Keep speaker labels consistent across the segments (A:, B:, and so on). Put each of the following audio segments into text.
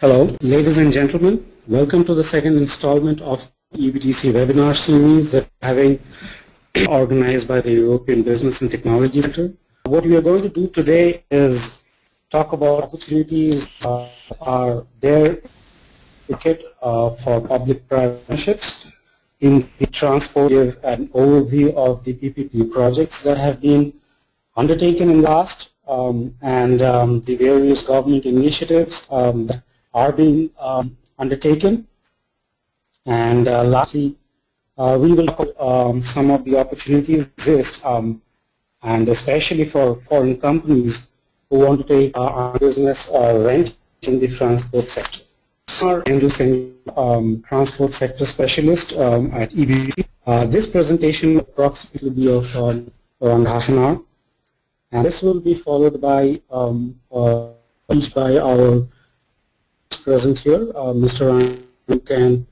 A: Hello, ladies and gentlemen. Welcome to the second installment of EBTC webinar series that having organized by the European Business and Technology Center. What we are going to do today is talk about opportunities are there for public-private partnerships in the transport, give an overview of the PPP projects that have been undertaken in the past and the various government initiatives that are being undertaken. And lastly, we will talk about some of the opportunities exist, and especially for foreign companies who want to take our business or rent in the transport sector. Dibyendu Sengupta, transport sector specialist at EBTC. This presentation will approximately be of around half an hour, and this will be followed by our present here, Mr. Ryan. You can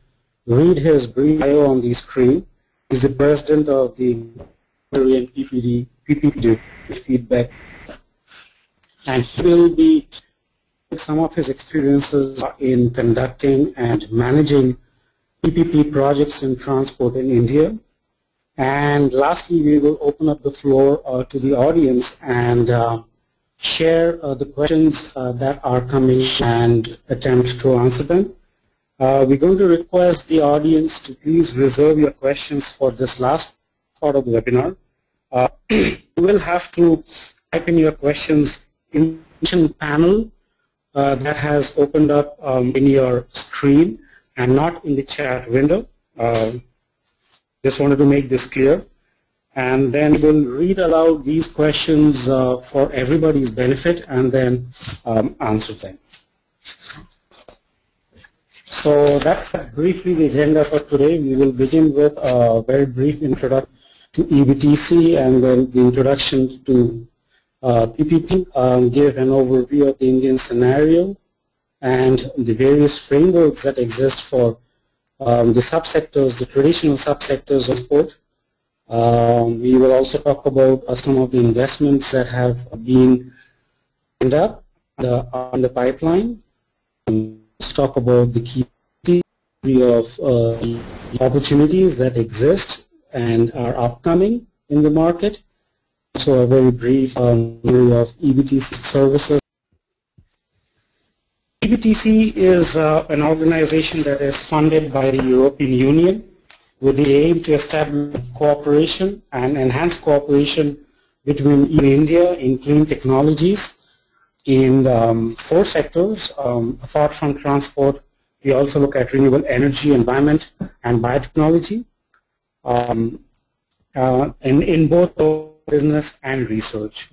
A: read his brief bio on the screen. He's the president of the PPP feedback, and he will be some of his experiences in conducting and managing PPP projects in transport in India. And lastly, we will open up the floor to the audience and share the questions that are coming and attempt to answer them. We're going to request the audience to please reserve your questions for this last part of the webinar. You will have to type in your questions in the panel that has opened up in your screen and not in the chat window. Just wanted to make this clear. And then we'll read aloud these questions for everybody's benefit and then answer them. So that's briefly the agenda for today. We will begin with a very brief introduction to EBTC and then the introduction to PPP, give an overview of the Indian scenario and the various frameworks that exist for the subsectors, the traditional subsectors of sport. We will also talk about some of the investments that have been lined up on the pipeline. Let's talk about the key of opportunities that exist and are upcoming in the market. So a very brief overview of EBTC Services. EBTC is an organization that is funded by the European Union with the aim to establish cooperation and enhance cooperation between India in clean technologies in 4 sectors. Apart from transport, we also look at renewable energy, environment, and biotechnology in both business and research.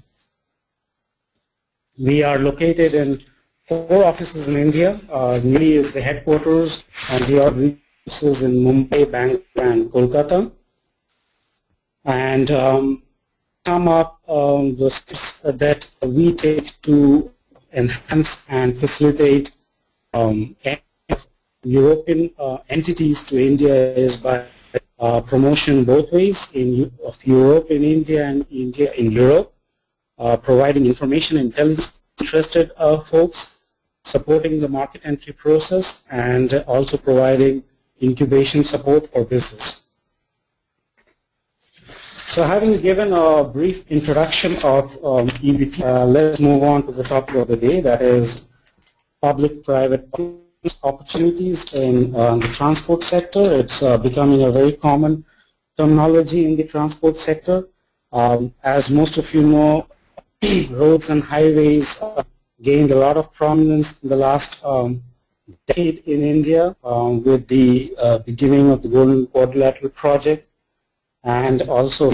A: We are located in 4 offices in India. Delhi is the headquarters, and the other offices in Mumbai, Bangalore, and Kolkata. And sum up the steps that we take to enhance and facilitate European entities to India is by promotion both ways of Europe in India and India in Europe, providing information and intelligence to interested folks, supporting the market entry process, and also providing incubation support for business. So having given a brief introduction of EBT, let's move on to the topic of the day, that is public-private opportunities in the transport sector. It's becoming a very common terminology in the transport sector. As most of you know, roads and highways gained a lot of prominence in the last decade in India with the beginning of the Golden Quadrilateral project, and also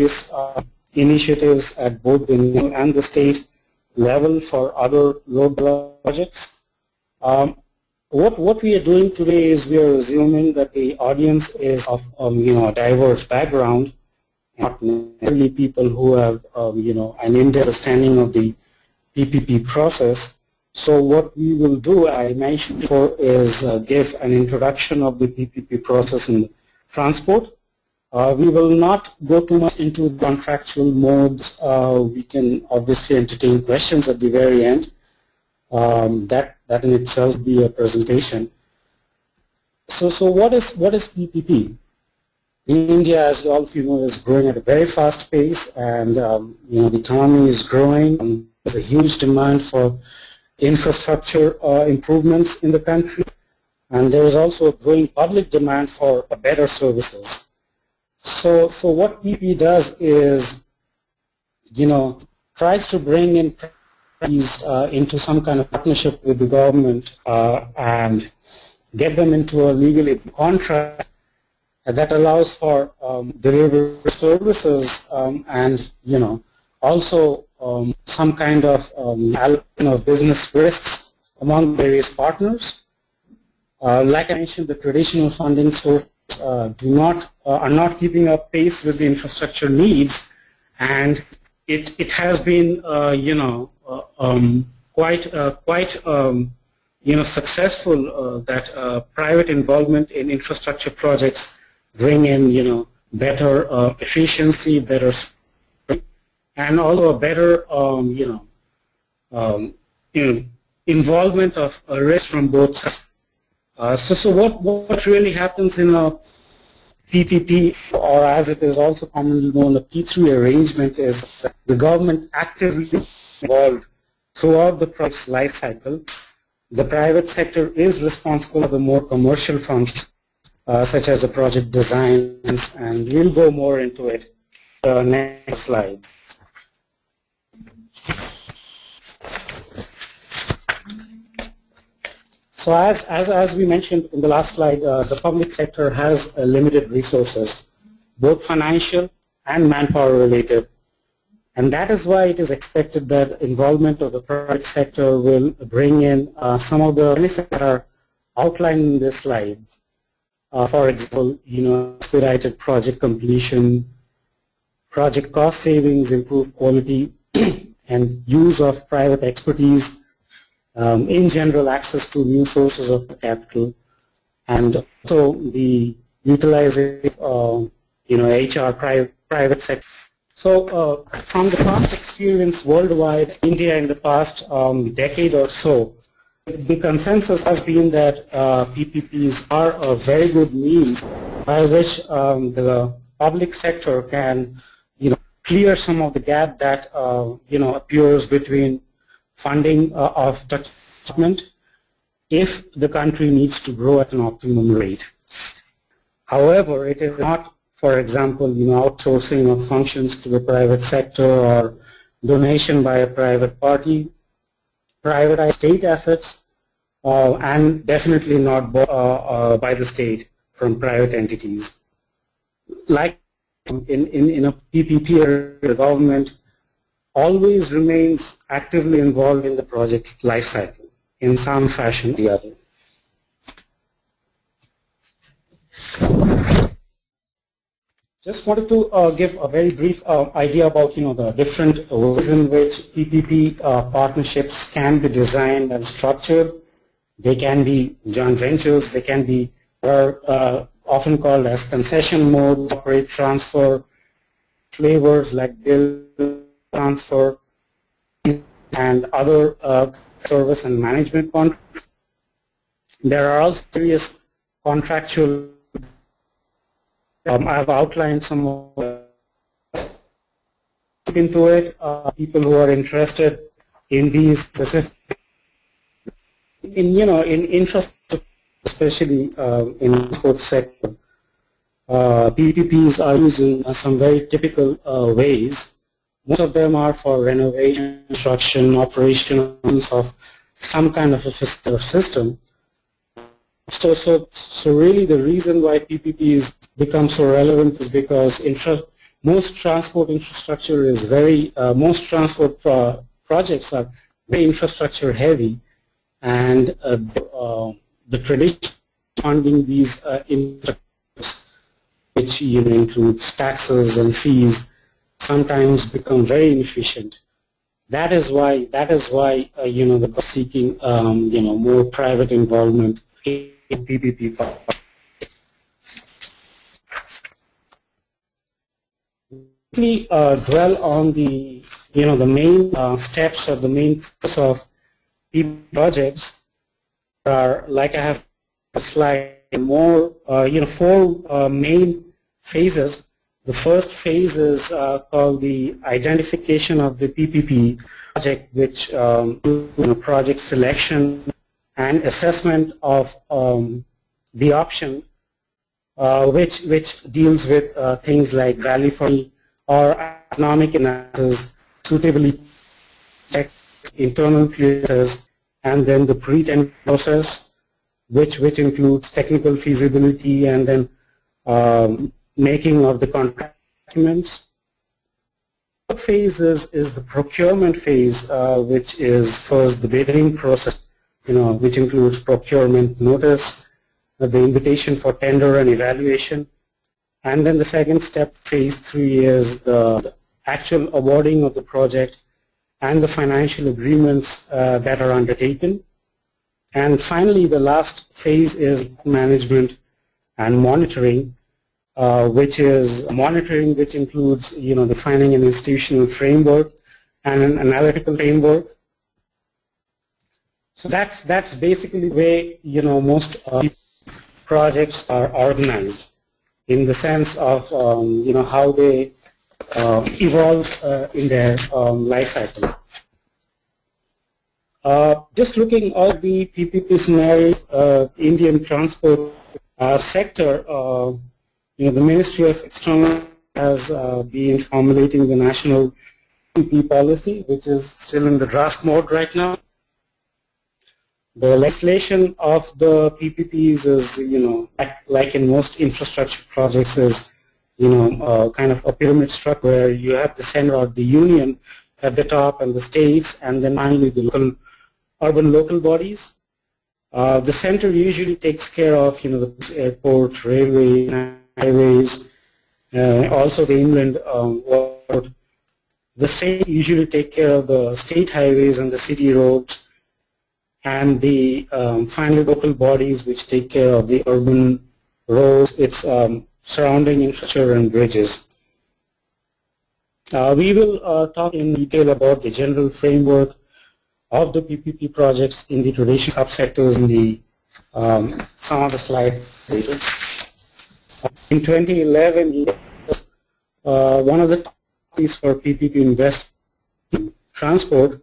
A: initiatives at both the national and the state level for other road projects. What we are doing today is we are assuming that the audience is of a diverse background, not necessarily people who have an in-depth understanding of the PPP process. So what we will do, I mentioned before, is give an introduction of the PPP process in transport. We will not go too much into the contractual modes. We can obviously entertain questions at the very end. That in itself will be a presentation. So what is PPP? In India, as all of you know, is growing at a very fast pace, and the economy is growing. There's a huge demand for infrastructure improvements in the country, and there is also a growing public demand for better services. So what PPP does is, tries to bring in these into some kind of partnership with the government and get them into a legally contract that allows for delivery services and also some kind of allocation of business risks among various partners. Like I mentioned, the traditional funding sources are not keeping up pace with the infrastructure needs, and it has been quite successful that private involvement in infrastructure projects bring in better efficiency, better and also a better involvement of risk from both sides. So what really happens in a PPP, or as it is also commonly known, a P3 arrangement, is that the government actively involved throughout the project's life cycle. The private sector is responsible for the more commercial functions, such as the project designs, and we'll go more into it next slide. So as we mentioned in the last slide, the public sector has limited resources, both financial and manpower related. And that is why it is expected that involvement of the private sector will bring in some of the benefits that are outlined in this slide. For example, expedited project completion, project cost savings, improved quality, and use of private expertise, in general access to new sources of capital, and also the utilization of HR private sector. So from the past experience worldwide, India in the past decade or so, the consensus has been that PPPs are a very good means by which the public sector can clear some of the gap that appears between funding of the development if the country needs to grow at an optimum rate. However, it is not, for example, outsourcing of functions to the private sector or donation by a private party, privatized state assets, and definitely not by the state from private entities. Like in a PPP, the government always remains actively involved in the project life cycle in some fashion or the other. Just wanted to give a very brief idea about the different ways in which PPP partnerships can be designed and structured. They can be joint ventures. They can be often called as concession mode, operate transfer, flavors like build transfer, and other service and management contracts. There are also various contractual. I've outlined some of into it. People who are interested in these specific, in infrastructure, especially in the sports sector, PPPs are used in some very typical ways. Most of them are for renovation, construction, operations of some kind of a system. So really the reason why PPPs become so relevant is because most transport infrastructure is most transport projects are very infrastructure heavy, and the tradition funding these infrastructures, which includes taxes and fees, sometimes become very inefficient. That is why the seeking more private involvement in PPP. Let me dwell on the main steps or the main purpose of PPP projects are, like I have a slide, more, four main phases. The first phase is called the identification of the PPP project, which project selection and assessment of the option, which deals with things like value for money or economic analysis, suitability check, internal clearances, and then the pre-tender process, which includes technical feasibility and then making of the contract documents. The phase is the procurement phase, which is first the bidding process, which includes procurement notice, the invitation for tender and evaluation, and then the second step, phase 3, is the actual awarding of the project and the financial agreements that are undertaken. And finally, the last phase is management and monitoring, which is monitoring, which includes defining an institutional framework and an analytical framework. So that's basically the way most projects are organized, in the sense of how they evolve in their life cycle. Just looking at the PPP scenarios, Indian transport sector, the Ministry of External has been formulating the national PPP policy, which is still in the draft mode right now. The legislation of the PPPs is, like in most infrastructure projects, is, kind of a pyramid structure where you have the center of the union at the top and the states, and then finally the urban local bodies. The center usually takes care of, the airports, railways, highways, also the inland road. The state usually take care of the state highways and the city roads, and the finally local bodies which take care of the urban roads, its surrounding infrastructure and bridges. We will talk in detail about the general framework of the PPP projects in the traditional subsectors in the some of the slides later. In 2011, one of the topics for PPP invest in transport,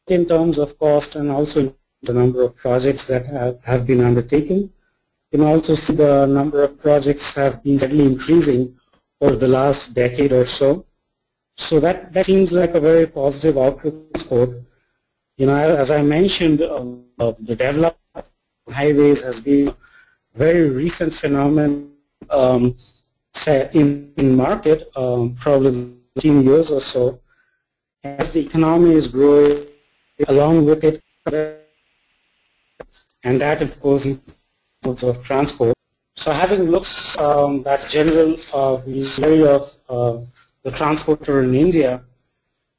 A: in terms of cost and also the number of projects that have been undertaken. You can also see the number of projects have been steadily increasing over the last decade or so. So that seems like a very positive outlook for transport. As I mentioned, the development of highways has been a very recent phenomenon in market, probably 15 years or so. As the economy is growing, along with it, and that, of course, modes of transport. So having looked that general area of the transporter in India,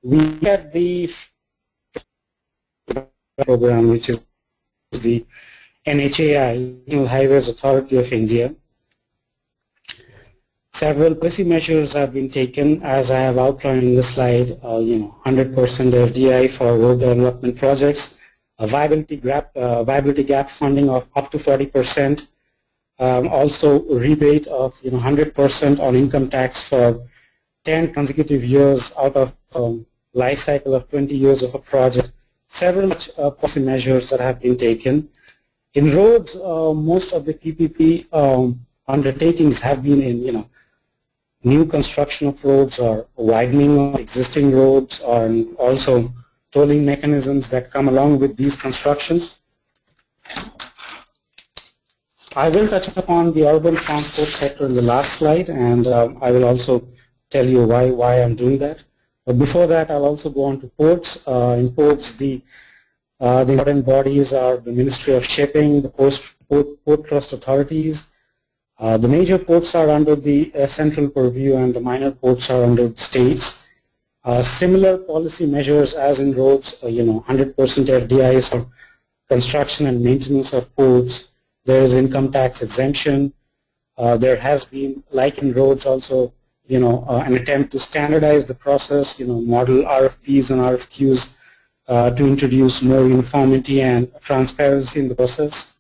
A: we had the program, which is the NHAI, National Highways Authority of India. Several policy measures have been taken, as I have outlined in the slide. 100% FDI for road development projects, a viability gap funding of up to 40%, also rebate of 100% on income tax for 10 consecutive years out of life cycle of 20 years of a project. Several policy measures that have been taken. In roads, most of the PPP undertakings have been in new construction of roads or widening of existing roads, or also tolling mechanisms that come along with these constructions. I will touch upon the urban transport sector in the last slide, and I will also tell you why I'm doing that. But before that, I'll also go on to ports. In ports, the important bodies are the Ministry of Shipping, the Port Trust Authorities. The major ports are under the central purview, and the minor ports are under the states. Similar policy measures as in roads, 100% FDIs for construction and maintenance of ports. There is income tax exemption. There has been, like in roads also, an attempt to standardize the process, model RFPs and RFQs to introduce more uniformity and transparency in the process.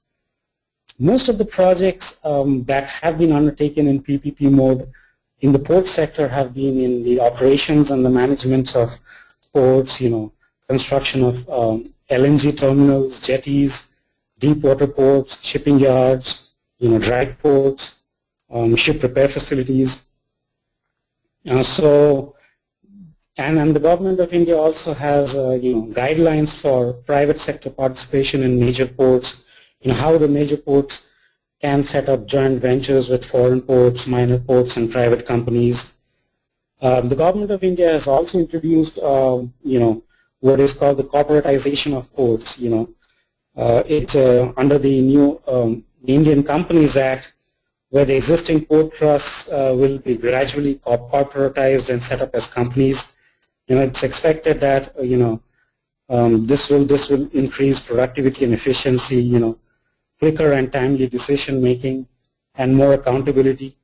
A: Most of the projects that have been undertaken in PPP mode in the port sector have been in the operations and the management of ports, construction of LNG terminals, jetties, deep water ports, shipping yards, dry ports, ship repair facilities. And the government of India also has guidelines for private sector participation in major ports, how the major ports can set up joint ventures with foreign ports, minor ports, and private companies. The government of India has also introduced, what is called the corporatization of ports. It's under the new Indian Companies Act, where the existing port trusts will be gradually corporatized and set up as companies. It's expected that this will increase productivity and efficiency, quicker and timely decision making, and more accountability.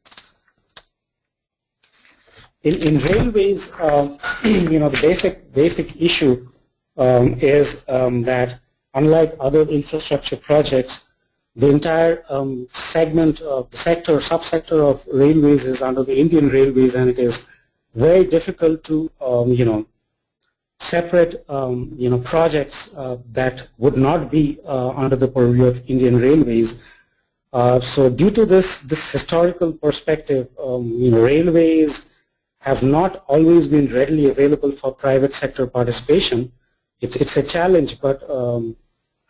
A: In railways, the basic issue is that unlike other infrastructure projects, the entire segment of the subsector of railways is under the Indian Railways, and it is very difficult to separate projects that would not be under the purview of Indian Railways. So due to this historical perspective, railways have not always been readily available for private sector participation. It's a challenge, but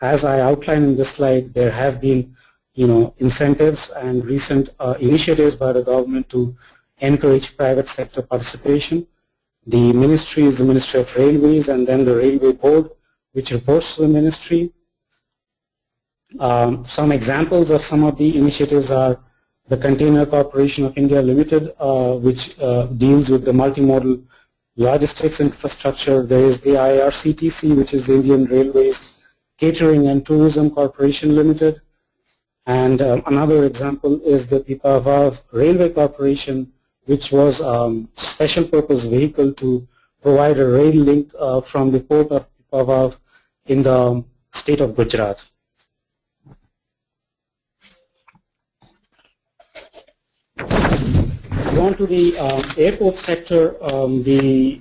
A: as I outlined in this slide, there have been incentives and recent initiatives by the government to encourage private sector participation. The ministry is the Ministry of Railways, and then the Railway Board, which reports to the ministry. Some examples of some of the initiatives are the Container Corporation of India Limited, which deals with the multimodal logistics infrastructure. There is the IRCTC, which is the Indian Railways Catering and Tourism Corporation Limited. And another example is the Pipavav Railway Corporation, which was a special purpose vehicle to provide a rail link from the port of Pipavav in the state of Gujarat. On to the airport sector, the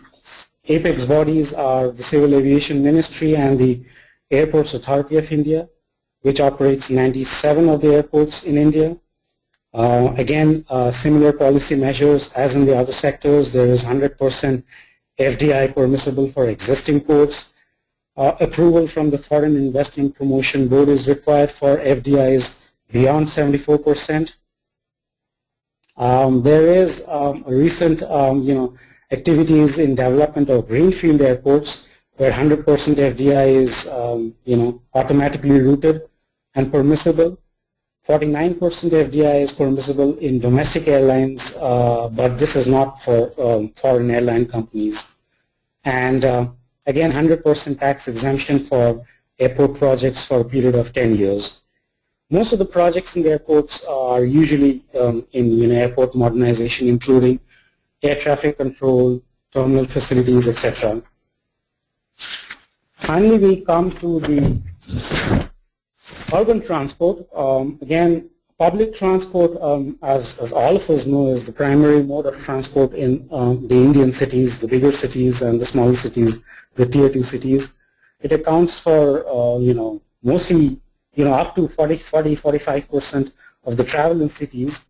A: apex bodies are the Civil Aviation Ministry and the Airports Authority of India, which operates 97 of the airports in India. Again, similar policy measures as in the other sectors. There is 100% FDI permissible for existing ports. Approval from the Foreign Investment Promotion Board is required for FDIs beyond 74%. There is recent, activities in development of greenfield airports where 100% FDI is, automatically routed and permissible. 49% FDI is permissible in domestic airlines, but this is not for foreign airline companies. And again, 100% tax exemption for airport projects for a period of 10 years. Most of the projects in the airports are usually in airport modernization, including air traffic control, terminal facilities, etc. Finally, we come to the urban transport. Again, public transport, as all of us know, is the primary mode of transport in the Indian cities, the bigger cities and the smaller cities, the tier 2 cities. It accounts for, mostly, up to 40-45% of the travel in cities.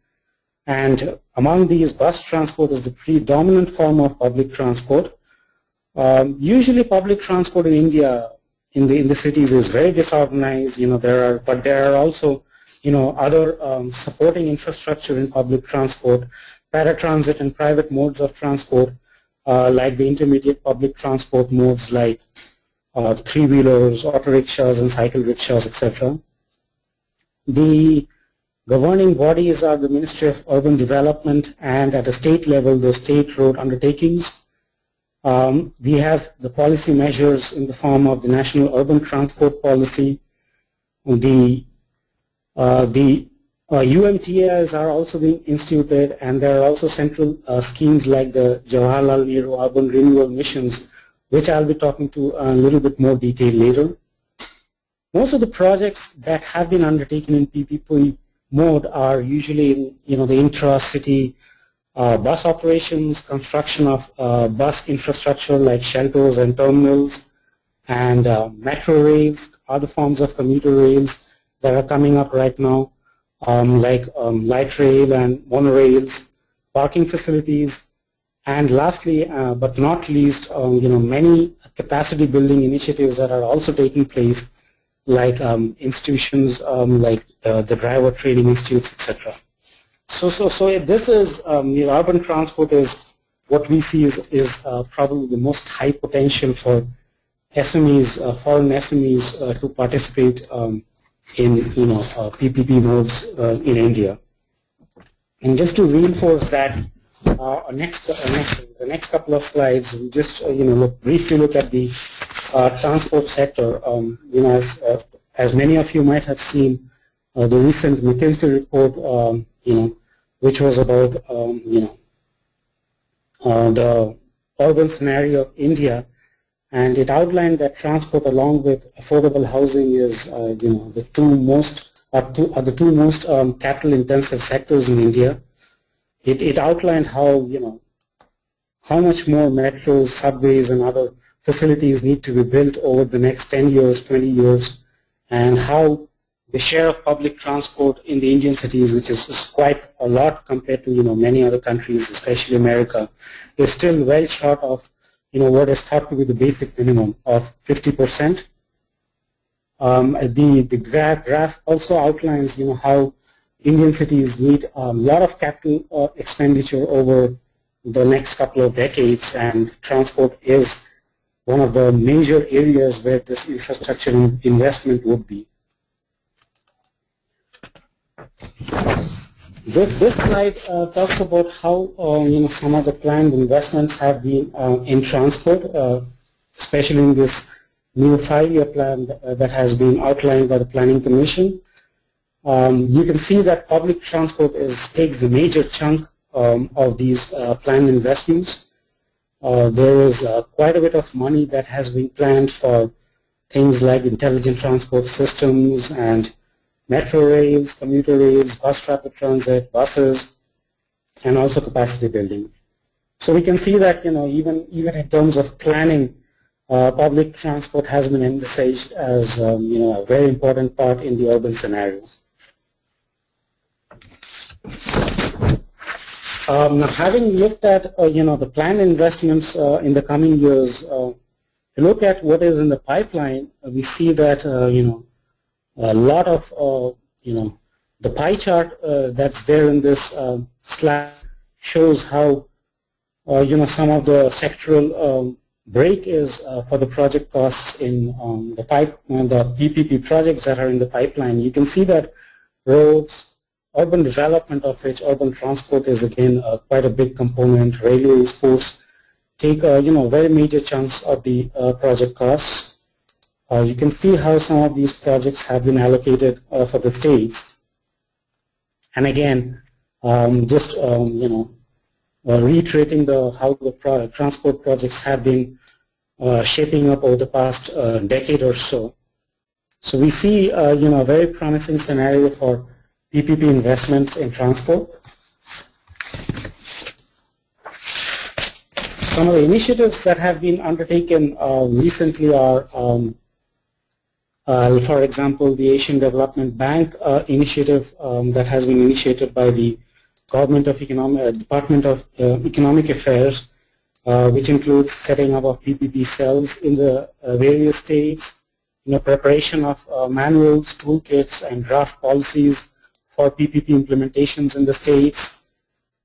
A: And among these, bus transport is the predominant form of public transport. Usually, public transport in India, in the cities, is very disorganized. But there are also, other supporting infrastructure in public transport, paratransit and private modes of transport, like the intermediate public transport modes like three-wheelers, auto rickshaws, and cycle rickshaws, etc. The governing bodies are the Ministry of Urban Development, and at a state level, the state road undertakings. We have the policy measures in the form of the National Urban Transport Policy. The UMTAs are also being instituted, and there are also central schemes like the Jawaharlal Nehru Urban Renewal Missions, which I'll be talking to a little bit more detail later. Most of the projects that have been undertaken in PPP mode are usually in, the intra-city bus operations, construction of bus infrastructure like shelters and terminals, and metro rails, other forms of commuter rails that are coming up right now, like light rail and monorails, parking facilities, and lastly, but not least, many capacity building initiatives that are also taking place, like institutions like the driver training institutes, etc. So this is urban transport is what we see is probably the most high potential for SMEs, foreign SMEs, to participate in PPP modes in India. And just to reinforce that, the next couple of slides, we just briefly look at the transport sector. As many of you might have seen, the recent McKinsey report, which was about the urban scenario of India, and it outlined that transport, along with affordable housing, is the two most capital-intensive sectors in India. It outlined how much more metros, subways, and other facilities need to be built over the next 10 years, 20 years, and how the share of public transport in the Indian cities, which is quite a lot compared to many other countries, especially America, is still well short of what is thought to be the basic minimum of 50%. The graph also outlines how Indian cities need a lot of capital expenditure over the next couple of decades, and transport is one of the major areas where this infrastructure investment would be. This slide talks about how some of the planned investments have been in transport, especially in this new 5-year plan that has been outlined by the Planning Commission. You can see that public transport takes the major chunk of these planned investments. There is quite a bit of money that has been planned for things like intelligent transport systems and metro rails, commuter rails, bus rapid transit, buses, and also capacity building. So we can see that even in terms of planning, public transport has been envisaged as a very important part in the urban scenario. Now, having looked at the planned investments in the coming years, to look at what is in the pipeline, we see that a lot of the pie chart that's there in this slide shows how some of the sectoral break is for the project costs in the PPP projects that are in the pipeline. You can see that roads, urban development, of which urban transport is again quite a big component, railways, ports, take very major chunks of the project costs. You can see how some of these projects have been allocated for the states. And again, just reiterating how the transport projects have been shaping up over the past decade or so. So we see a very promising scenario for PPP investments in transport. Some of the initiatives that have been undertaken recently are, for example, the Asian Development Bank initiative that has been initiated by the Department of Economic Affairs, which includes setting up of PPP cells in the various states, preparation of manuals, toolkits, and draft policies for PPP implementations in the states.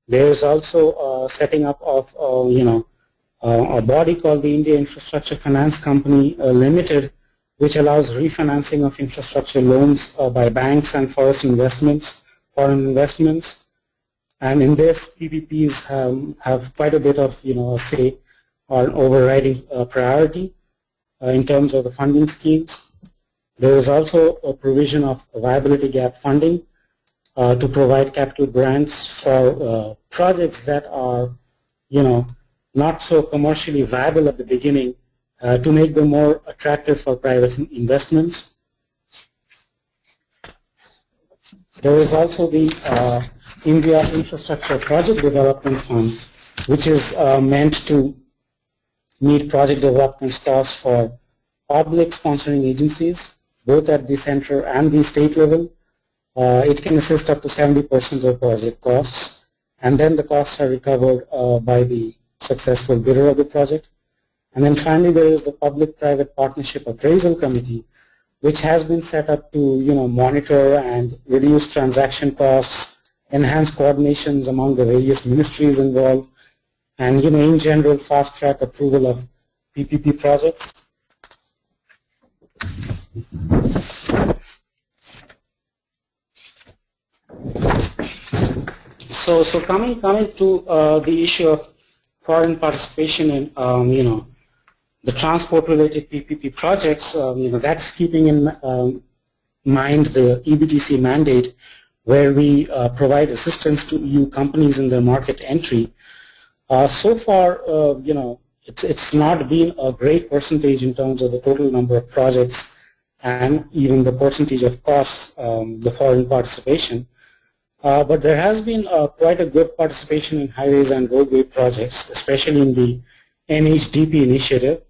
A: There is also setting up of a body called the India Infrastructure Finance Company Limited, which allows refinancing of infrastructure loans by banks and foreign investments. And in this, PPPs have quite a bit of say or overriding priority in terms of the funding schemes. There is also a provision of viability gap funding to provide capital grants for projects that are not so commercially viable at the beginning, to make them more attractive for private investments. There is also the India Infrastructure Project Development Fund, which is meant to meet project development costs for public sponsoring agencies, both at the center and the state level. It can assist up to 70% of project costs, and then the costs are recovered by the successful bidder of the project. And then finally, there is the Public-Private Partnership Appraisal Committee, which has been set up to monitor and reduce transaction costs, enhance coordinations among the various ministries involved, and in general fast-track approval of PPP projects. So coming to the issue of foreign participation in the transport-related PPP projects, that's keeping in mind the EBTC mandate, where we provide assistance to EU companies in their market entry. So far, it's not been a great percentage in terms of the total number of projects and even the percentage of costs, the foreign participation. But there has been quite a good participation in highways and roadway projects, especially in the NHDP initiative.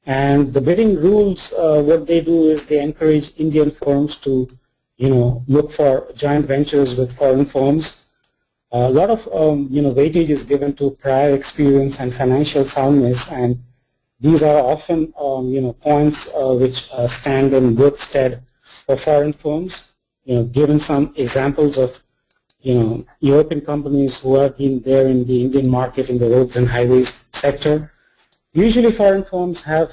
A: And the bidding rules, what they do is they encourage Indian firms to, look for joint ventures with foreign firms. A lot of, weightage is given to prior experience and financial soundness, and these are often, points which stand in good stead for foreign firms. Given some examples of, European companies who have been there in the Indian market in the roads and highways sector. Usually foreign firms have,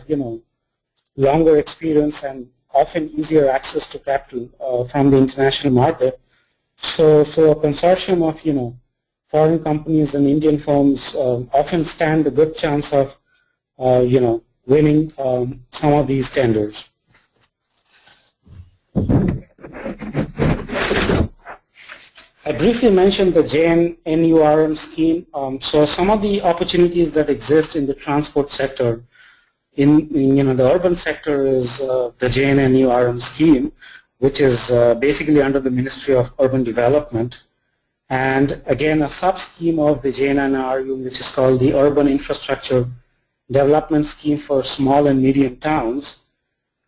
A: longer experience and often easier access to capital from the international market. So a consortium of, foreign companies and Indian firms often stand a good chance of, winning some of these tenders. I briefly mentioned the JNNURM scheme. So some of the opportunities that exist in the transport sector, in the urban sector, is the JNNURM scheme, which is basically under the Ministry of Urban Development. And again, a sub-scheme of the JNNRU, which is called the Urban Infrastructure Development Scheme for Small and Medium Towns,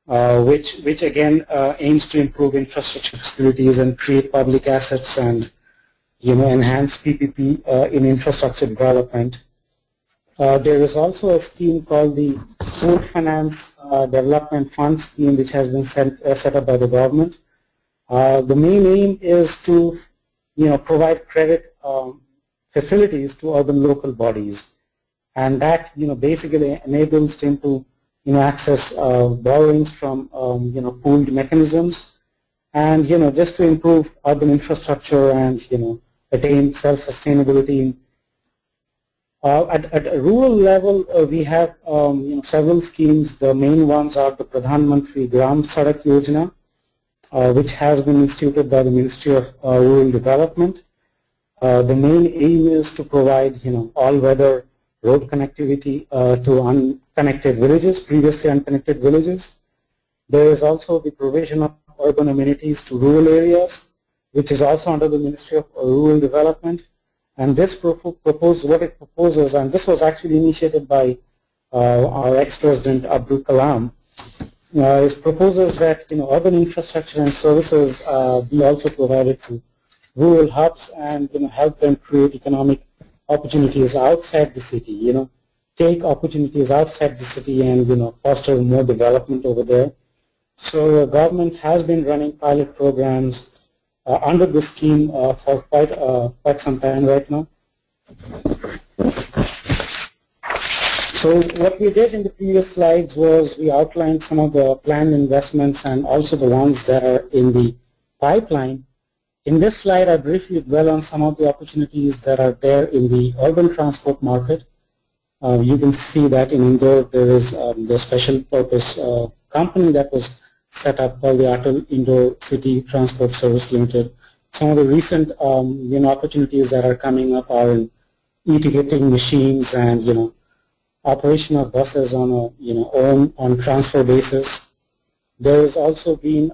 A: which again aims to improve infrastructure facilities and create public assets and enhance PPP in infrastructure development. There is also a scheme called the Pooled Finance Development Fund scheme, which has been set up by the government. The main aim is to provide credit facilities to urban local bodies, and that basically enables them to access borrowings from pooled mechanisms, and just to improve urban infrastructure and attain self-sustainability. At a rural level, we have several schemes. The main ones are the Pradhan Mantri Gram Sadak Yojana, which has been instituted by the Ministry of Rural Development. The main aim is to provide all-weather road connectivity to unconnected villages, previously unconnected villages. There is also the provision of urban amenities to rural areas, which is also under the Ministry of Rural Development. And this what it proposes, and this was actually initiated by our ex-president Abdul Kalam, is proposes that urban infrastructure and services be also provided to rural hubs and help them create economic opportunities outside the city. Take opportunities outside the city and foster more development over there. So the government has been running pilot programs under the scheme for quite some time right now. So what we did in the previous slides was we outlined some of the planned investments and also the ones that are in the pipeline. In this slide, I briefly dwell on some of the opportunities that are there in the urban transport market. You can see that in Indore there is the special purpose company that was set up called the Atal Indore City Transport Service Limited. Some of the recent opportunities that are coming up are in e-ticketing machines and operation of buses on a on transfer basis. There has also been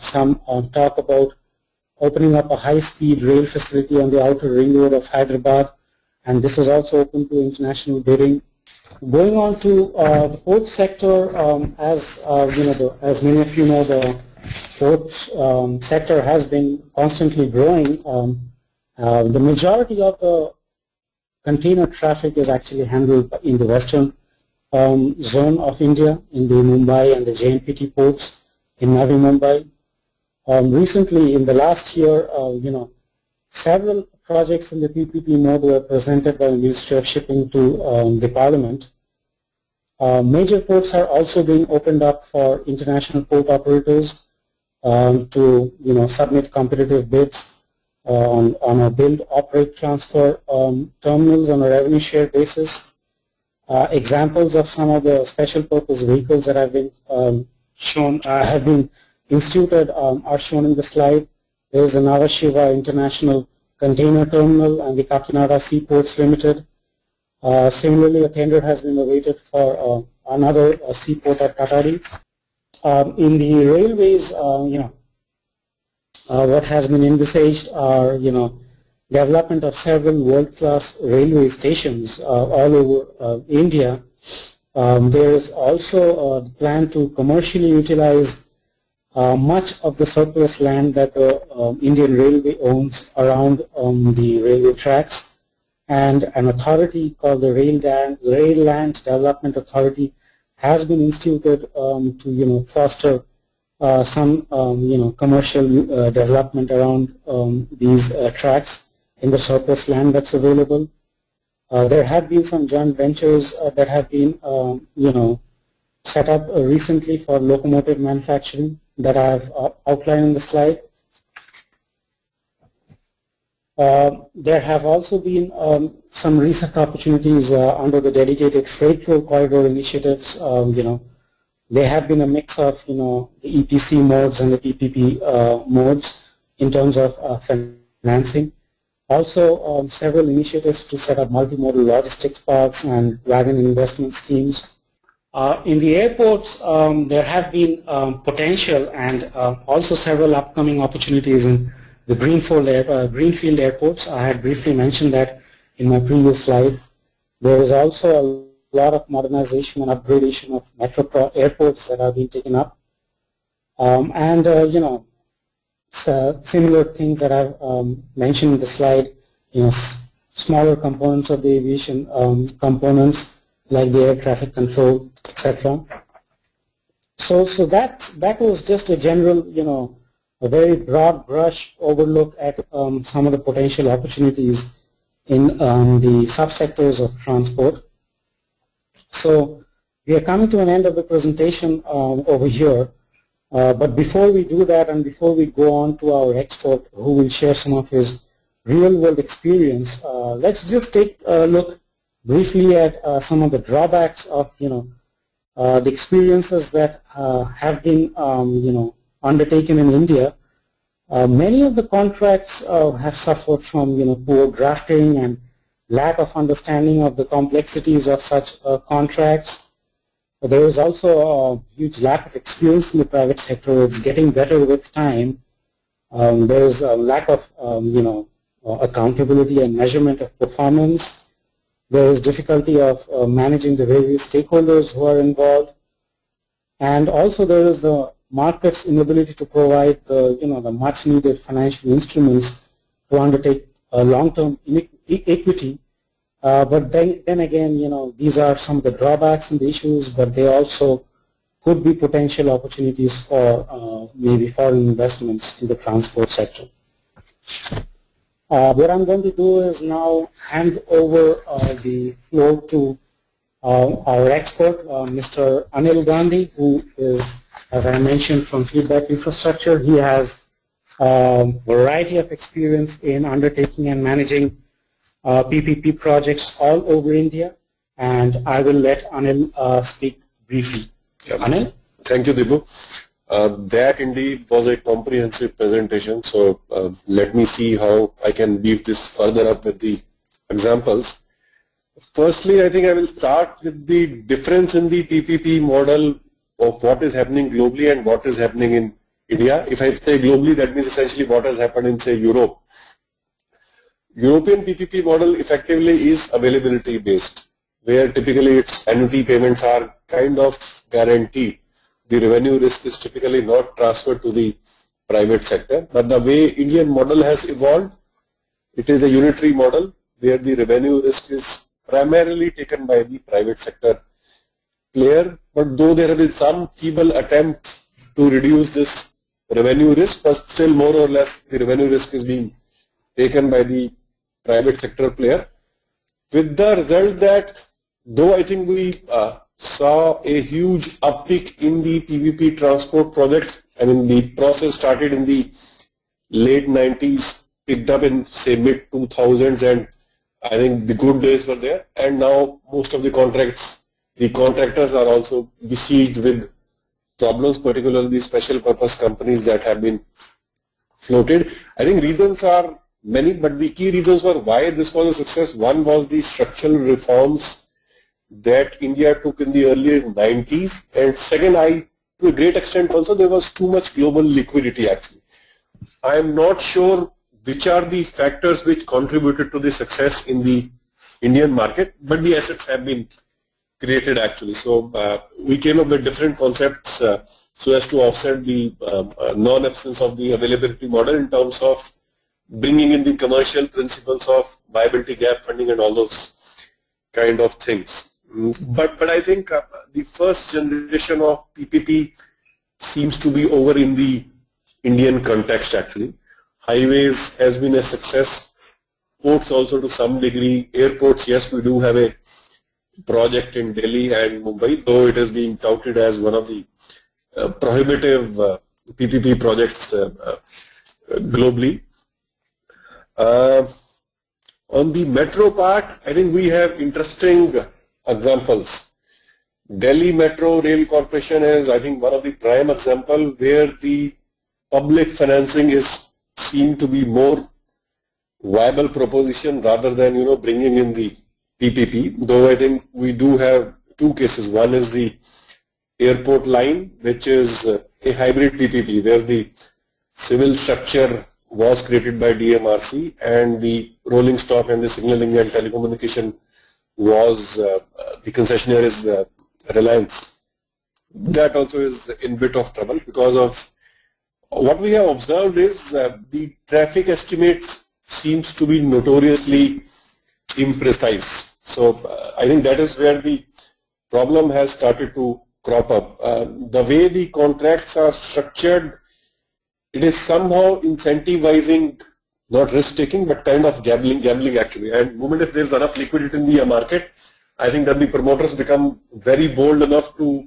A: some talk about opening up a high-speed rail facility on the outer ring road of Hyderabad, and this is also open to international bidding. Going on to the port sector, as many of you know, the port sector has been constantly growing. The majority of the container traffic is actually handled in the western zone of India, in the Mumbai and the JNPT ports in Navi Mumbai. Recently, in the last year, several projects in the PPP mode were presented by the Ministry of Shipping to the Parliament. Major ports are also being opened up for international port operators to submit competitive bids on a build, operate, transfer terminals on a revenue share basis. Examples of some of the special purpose vehicles that have been have been instituted are shown in the slide. There is the Nhava Sheva International Container Terminal and the Kakinada Seaports Limited. Similarly, a tender has been awaited for another seaport at cont'd. In the railways, what has been envisaged are development of several world-class railway stations all over India. There is also a plan to commercially utilize much of the surplus land that the Indian Railway owns around the railway tracks, and an authority called the Rail Land Development Authority has been instituted to foster some commercial development around these tracks in the surplus land that's available. There have been some joint ventures that have been set up recently for locomotive manufacturing that I have outlined in the slide. There have also been some recent opportunities under the dedicated freight flow corridor initiatives. They have been a mix of the EPC modes and the PPP modes in terms of financing. Also, several initiatives to set up multimodal logistics parks and wagon investment schemes. In the airports, there have been potential and also several upcoming opportunities in the greenfield airports. I had briefly mentioned that in my previous slide. There is also a lot of modernization and upgradation of metro airports that are being taken up. Similar things that I've mentioned in the slide, smaller components of the aviation components like the air traffic control, etc. So that was just a general, a very broad brush overlook at some of the potential opportunities in the subsectors of transport. So we are coming to an end of the presentation over here. But before we do that and before we go on to our expert who will share some of his real-world experience, let's just take a look briefly at some of the drawbacks of the experiences that have been undertaken in India. Many of the contracts have suffered from poor drafting and lack of understanding of the complexities of such contracts. There is also a huge lack of experience in the private sector. It's getting better with time. There is a lack of accountability and measurement of performance. There is difficulty of managing the various stakeholders who are involved, and also there is the market's inability to provide the the much needed financial instruments to undertake a long-term equity. But then again, these are some of the drawbacks and the issues, but they also could be potential opportunities for maybe foreign investments in the transport sector. What I'm going to do is now hand over the floor to our expert, Mr. Anil Gandhi, who is, as I mentioned, from Feedback Infrastructure. He has a variety of experience in undertaking and managing PPP projects all over India, and I will let Anil speak briefly.
B: Yeah.
A: Anil?
B: Thank you, Dibu. That indeed was a comprehensive presentation, so let me see how I can beef this further up with the examples. Firstly, I think I will start with the difference in the PPP model of what is happening globally and what is happening in India. If I say globally, that means essentially what has happened in, say, Europe. European PPP model effectively is availability based, where typically its annuity payments are kind of guaranteed. The revenue risk is typically not transferred to the private sector. But the way Indian model has evolved, it is a unitary model where the revenue risk is primarily taken by the private sector player. But though there have been some feeble attempts to reduce this revenue risk, but still more or less the revenue risk is being taken by the private sector player, with the result that though I think we saw a huge uptick in the PPP transport projects, I mean the process started in the late 90s, picked up in say mid 2000s, and I think the good days were there, and now most of the contractors are also besieged with problems, particularly special purpose companies that have been floated. I think reasons are many, but the key reasons for why this was a success, one was the structural reforms that India took in the early 90s, and second, to a great extent also, there was too much global liquidity actually. I am not sure which are the factors which contributed to the success in the Indian market, but the assets have been created actually. So we came up with different concepts so as to offset the non-absence of the availability model in terms of bringing in the commercial principles of viability gap funding and all those kind of things. But I think the first generation of PPP seems to be over in the Indian context actually. Highways has been a success, ports also to some degree, airports, yes, we do have a project in Delhi and Mumbai, though it is being touted as one of the prohibitive PPP projects globally. On the metro part, I think we have interesting examples. Delhi Metro Rail Corporation is, I think, one of the prime example where the public financing is seen to be more viable proposition rather than bringing in the PPP. Though I think we do have two cases. One is the airport line, which is a hybrid PPP where the civil structure was created by DMRC and the rolling stock and the signaling and telecommunication was the concessionaire is Relevance. That also is in bit of trouble because of what we have observed is the traffic estimates seems to be notoriously imprecise. So I think that is where the problem has started to crop up. The way the contracts are structured, it is somehow incentivizing, not risk-taking, but kind of gambling actually. And the moment if there is enough liquidity in the market, I think that the promoters become very bold enough to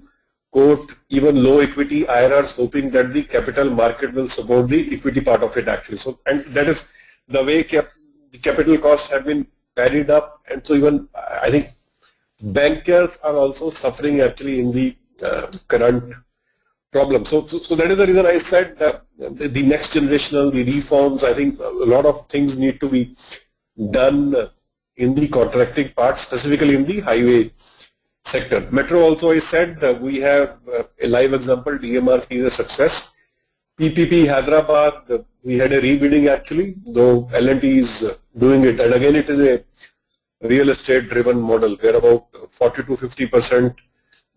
B: quote even low equity IRRs, hoping that the capital market will support the equity part of it actually. So, and that is the way the capital costs have been carried up, and so even I think bankers are also suffering actually in the current problem. So that is the reason I said that the next generational, the reforms, I think a lot of things need to be done in the contracting part, specifically in the highway sector. Metro also, I said we have a live example, DMRC is a success. PPP Hyderabad, we had a rebidding actually, though L&T is doing it. And again, it is a real estate driven model where about 40 to 50%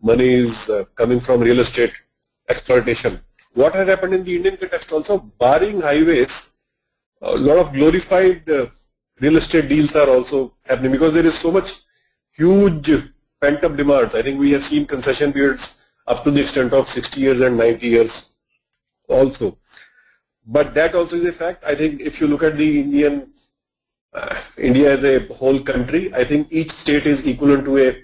B: money is coming from real estate exploitation. What has happened in the Indian context also, barring highways, a lot of glorified real estate deals are also happening because there is so much huge pent up demands. I think we have seen concession periods up to the extent of 60 years and 90 years also. But that also is a fact. I think if you look at the India as a whole country, I think each state is equivalent to a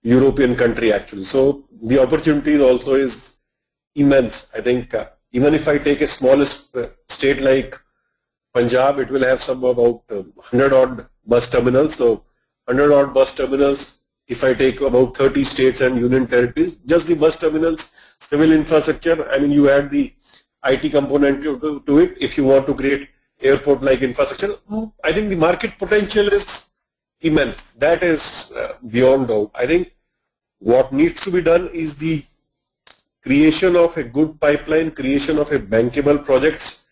B: European country actually. So the opportunity also is immense. I think even if I take a smallest state like Punjab, it will have some about 100 odd bus terminals. So 100 odd bus terminals, if I take about 30 states and union territories, just the bus terminals, civil infrastructure, I mean you add the IT component to it, if you want to create airport like infrastructure, I think the market potential is immense. That is beyond doubt. I think what needs to be done is the creation of a good pipeline, creation of a bankable projects.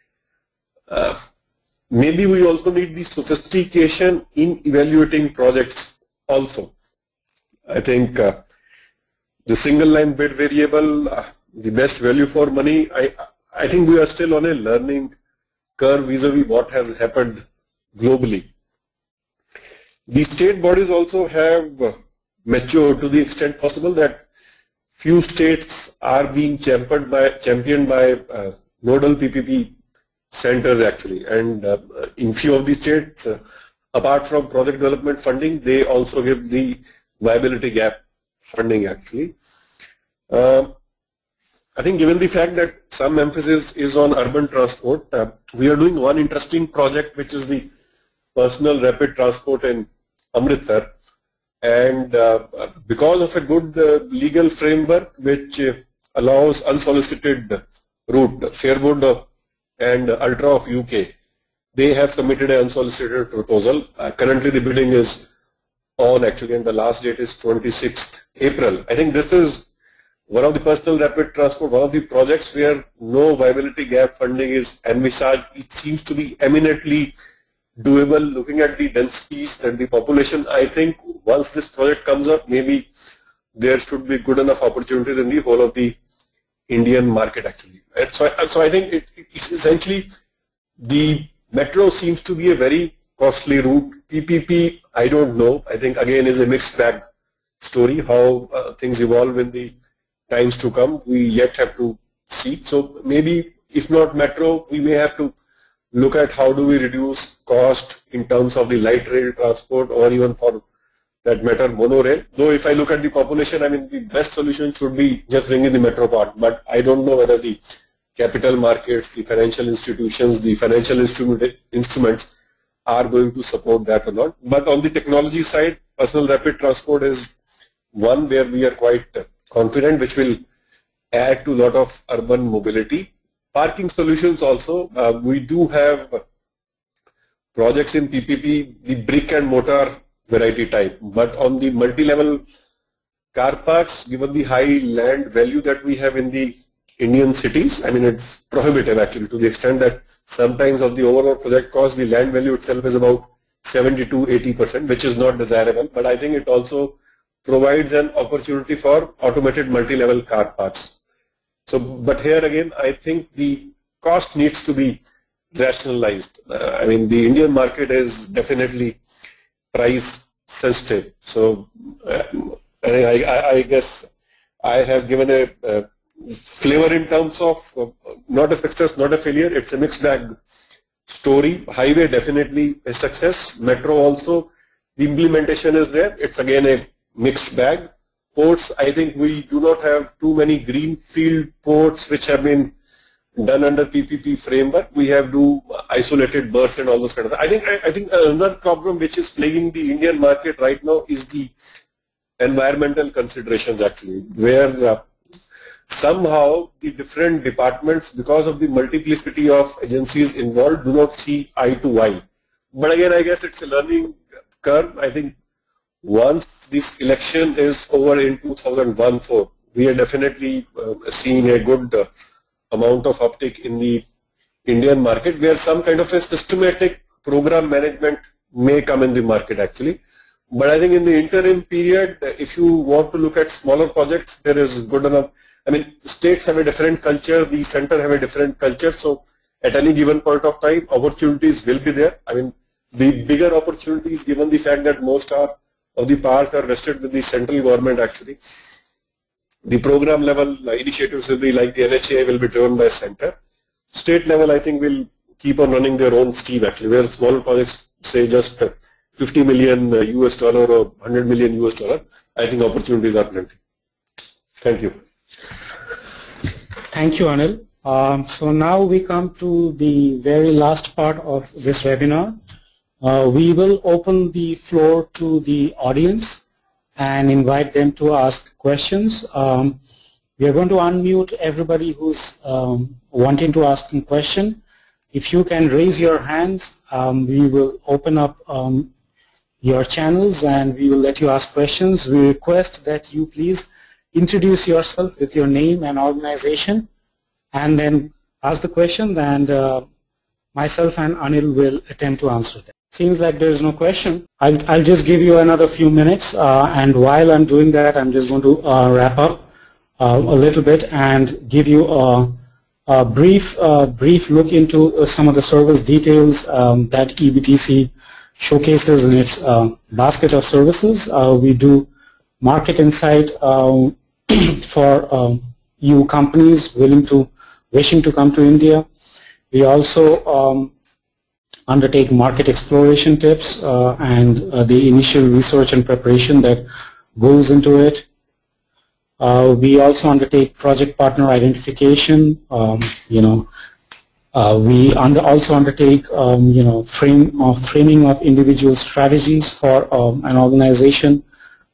B: Maybe we also need the sophistication in evaluating projects also. I think the single line bid variable, the best value for money, I think we are still on a learning curve vis-a-vis what has happened globally. The state bodies also have matured to the extent possible that few states are being championed by nodal PPP centers actually, and in few of these states, apart from project development funding, they also give the viability gap funding actually. I think given the fact that some emphasis is on urban transport, we are doing one interesting project which is the personal rapid transport in Amritsar, and because of a good legal framework which allows unsolicited route, Fairwood and Ultra of UK, they have submitted an unsolicited proposal. Currently the bidding is on actually, and the last date is 26th April. I think this is one of the personal rapid transport, one of the projects where no viability gap funding is envisaged. It seems to be eminently doable looking at the densities and the population. I think once this project comes up, maybe there should be good enough opportunities in the whole of the Indian market actually. And so I think it's essentially the metro seems to be a very costly route. PPP, I don't know. I think again is a mixed bag story. How things evolve in the times to come, we yet have to see. So maybe if not metro, we may have to look at how do we reduce cost in terms of the light rail transport, or even for that matter monorail. Though if I look at the population, I mean the best solution should be just bringing the metro part, but I don't know whether the capital markets, the financial institutions, the financial instruments are going to support that or not. But on the technology side, personal rapid transport is one where we are quite confident, which will add to a lot of urban mobility. Parking solutions also, we do have projects in PPP, the brick and mortar variety type, but on the multi-level car parks, given the high land value that we have in the Indian cities, I mean it's prohibitive actually, to the extent that sometimes of the overall project cost, the land value itself is about 70 to 80%, which is not desirable, but I think it also provides an opportunity for automated multi-level car parks. So, but here again, I think the cost needs to be rationalized. I mean, the Indian market is definitely price sensitive. So, I guess I have given a flavor in terms of not a success, not a failure. It's a mixed bag story. Highway definitely a success. Metro also, the implementation is there. It's again a mixed bag. Ports, I think we do not have too many greenfield ports which have been done under PPP framework. We have isolated berths and all those kind of things. I think another problem which is plaguing the Indian market right now is the environmental considerations actually, where somehow the different departments, because of the multiplicity of agencies involved, do not see eye to eye. But again, I guess it's a learning curve. I think once this election is over in 2014, we are definitely seeing a good amount of uptick in the Indian market, where some kind of a systematic program management may come in the market actually. But I think in the interim period, if you want to look at smaller projects, there is good enough. I mean, states have a different culture, the center have a different culture. So at any given point of time, opportunities will be there. I mean, the bigger opportunities, given the fact that most of the powers are vested with the central government actually. The program level initiatives will be like the NHA will be driven by center. State level, I think, will keep on running their own steam actually, where smaller projects, say just 50 million US dollar or 100 million US dollar, I think opportunities are plenty. Thank you.
A: Thank you, Anil. So now we come to the very last part of this webinar. We will open the floor to the audience and invite them to ask questions. We are going to unmute everybody who's wanting to ask a question. If you can raise your hands, we will open up your channels and we will let you ask questions. We request that you please introduce yourself with your name and organization and then ask the question, and myself and Anil will attempt to answer them. Seems like there is no question. I'll just give you another few minutes, and while I'm doing that, I'm just going to wrap up a little bit and give you a brief look into some of the service details that EBTC showcases in its basket of services. We do market insight for EU companies wishing to come to India. We also undertake market exploration tips and the initial research and preparation that goes into it. We also undertake project partner identification. We also undertake framing of individual strategies for an organization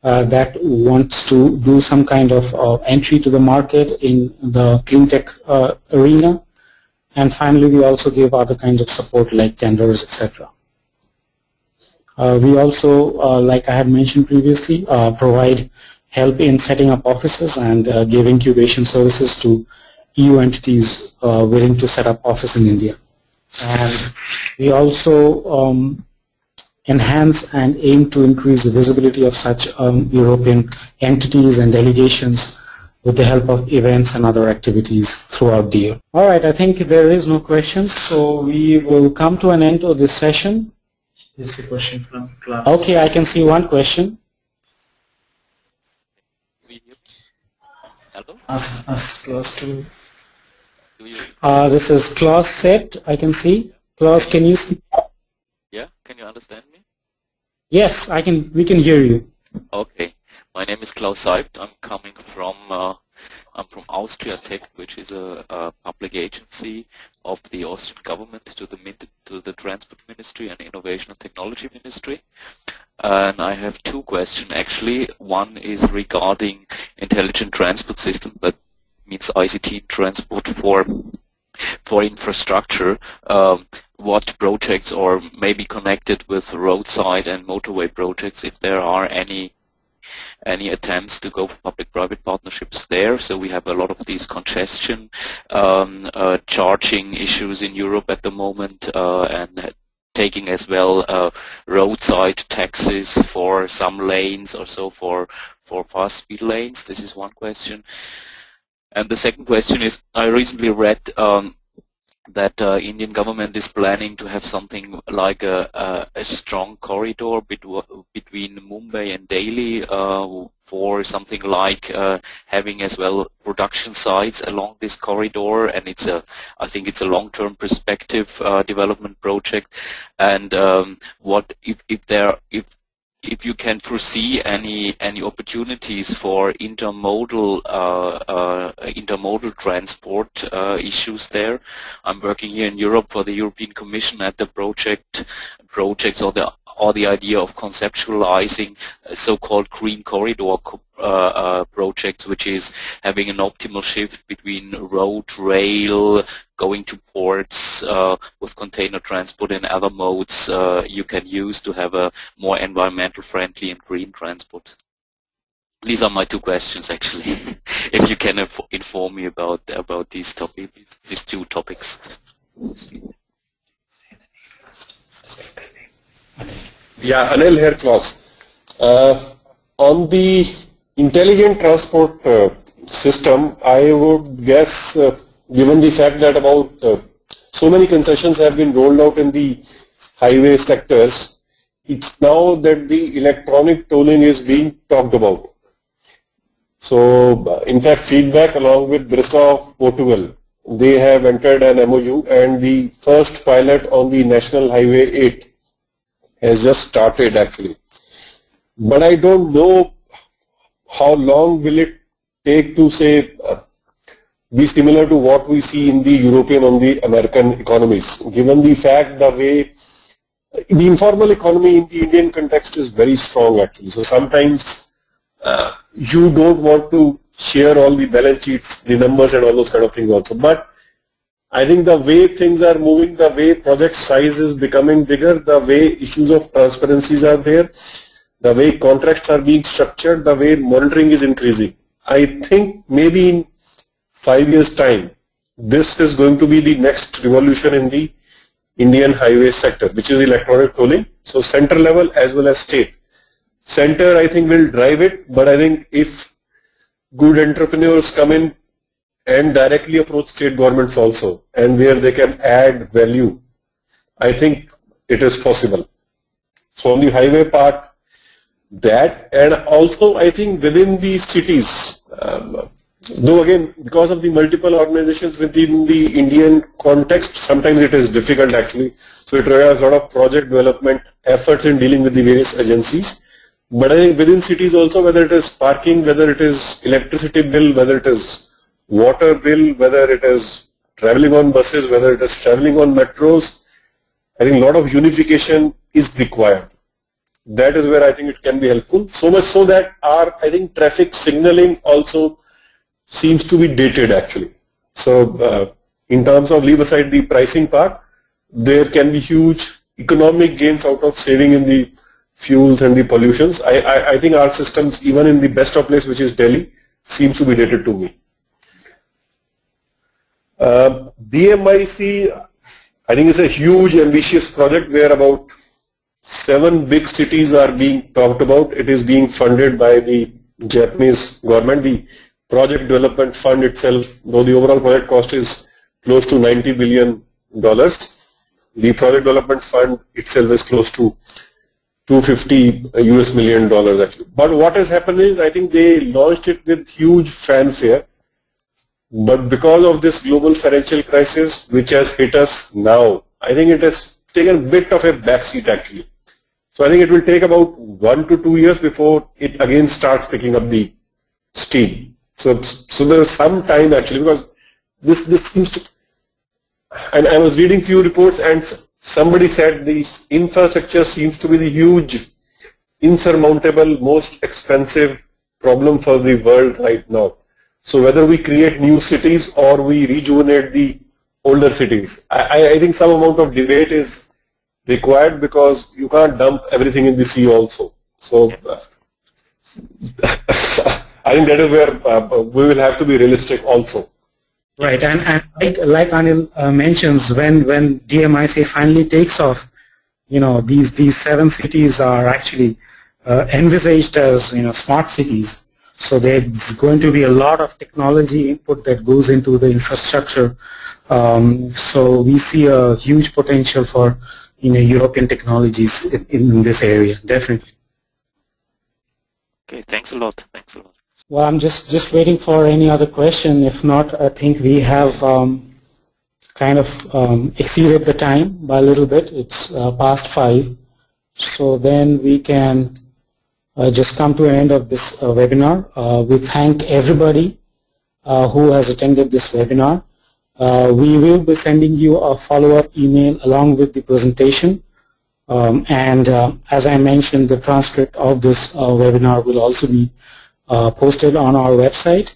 A: that wants to do some kind of entry to the market in the clean tech arena. And finally, we also give other kinds of support like tenders, etc. We also, like I had mentioned previously, provide help in setting up offices and give incubation services to EU entities willing to set up office in India. And we also enhance and aim to increase the visibility of such European entities and delegations with the help of events and other activities throughout the year. All right, I think there is no questions, so we will come to an end of this session.
C: Is the question from class?
A: Okay, I can see one question.
D: Hello?
C: Ask class to.
A: This is Klaus Set, I can see. Klaus, can you speak?
D: Yeah, can you understand me?
A: Yes, we can hear you.
D: Okay. My name is Klaus Seibt. I'm coming from Austria Tech, which is a public agency of the Austrian government to the Transport Ministry and Innovation and Technology Ministry. And I have two questions actually. One is regarding intelligent transport system, that means ICT transport for infrastructure. What projects are maybe connected with roadside and motorway projects, if there are any attempts to go for public-private partnerships there. So we have a lot of these congestion charging issues in Europe at the moment, and taking as well roadside taxes for some lanes or so for fast speed lanes. This is one question. And the second question is, I recently read that Indian government is planning to have something like a strong corridor between Mumbai and Delhi for something like having as well production sites along this corridor, and I think it's a long-term perspective development project. And what if you can foresee any opportunities for intermodal transport issues there. I'm working here in Europe for the European Commission at the projects or the idea of conceptualizing so-called green corridor projects, which is having an optimal shift between road, rail, going to ports with container transport and other modes you can use to have a more environmental friendly and green transport. These are my two questions actually. If you can inform me about these two topics.
B: Yeah, Anil here, Klaus. On the intelligent transport system, I would guess, given the fact that about so many concessions have been rolled out in the highway sectors, it's now that the electronic tolling is being talked about. So, in fact, feedback along with Brisa of Portugal, they have entered an MOU, and the first pilot on the National Highway 8 has just started actually. But I don't know how long will it take to say be similar to what we see in the European and the American economies, given the fact the way the informal economy in the Indian context is very strong actually. So sometimes you don't want to share all the balance sheets, the numbers and all those kind of things also. But I think the way things are moving, the way project size is becoming bigger, the way issues of transparencies are there, the way contracts are being structured, the way monitoring is increasing. I think maybe in 5 years' time, this is going to be the next revolution in the Indian highway sector, which is electronic tolling. So center level as well as state. Center, I think, will drive it, but I think if good entrepreneurs come in and directly approach state governments also, and where they can add value, I think it is possible. So on the highway part, that, and also I think within the cities, though again, because of the multiple organizations within the Indian context, sometimes it is difficult actually. So it requires a lot of project development efforts in dealing with the various agencies. But I think within cities also, whether it is parking, whether it is electricity bill, whether it is water bill, whether it is traveling on buses, whether it is traveling on metros, I think a lot of unification is required. That is where I think it can be helpful. So much so that our, I think, traffic signaling also seems to be dated actually. So in terms of leave aside the pricing part, there can be huge economic gains out of saving in the fuels and the pollutions. I think our systems, even in the best of place, which is Delhi, seems to be dated to me. DMIC, I think, is a huge ambitious project where about 7 big cities are being talked about. It is being funded by the Japanese government. The project development fund itself, though the overall project cost is close to $90 billion, the project development fund itself is close to $250 million actually. But what has happened is, I think they launched it with huge fanfare. But because of this global financial crisis, which has hit us now, I think it has taken a bit of a backseat actually. So I think it will take about 1 to 2 years before it again starts picking up the steam. So there is some time actually, because this seems to, and I was reading few reports and somebody said this infrastructure seems to be the huge, insurmountable, most expensive problem for the world right now. So whether we create new cities or we rejuvenate the older cities, I think some amount of debate is required, because you can't dump everything in the sea also. So I think that is where we will have to be realistic also.
A: Right, and like Anil mentions, when DMIC finally takes off, you know, these 7 cities are actually envisaged as, you know, smart cities. So there's going to be a lot of technology input that goes into the infrastructure. So we see a huge potential for, you know, European technologies in this area, definitely.
D: Okay, thanks a lot. Thanks a lot.
A: Well, I'm just waiting for any other question. If not, I think we have kind of exceeded the time by a little bit. It's past 5. So then we can just come to an end of this webinar. We thank everybody who has attended this webinar. We will be sending you a follow-up email along with the presentation. And as I mentioned, the transcript of this webinar will also be posted on our website.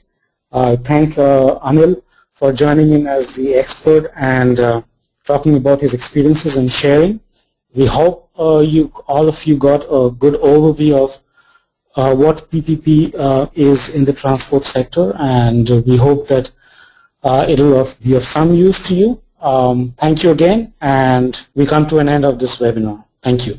A: Thank Anil for joining in as the expert and talking about his experiences and sharing. We hope all of you got a good overview of what PPP is in the transport sector, and we hope that it will be of some use to you. Thank you again, and we come to an end of this webinar. Thank you.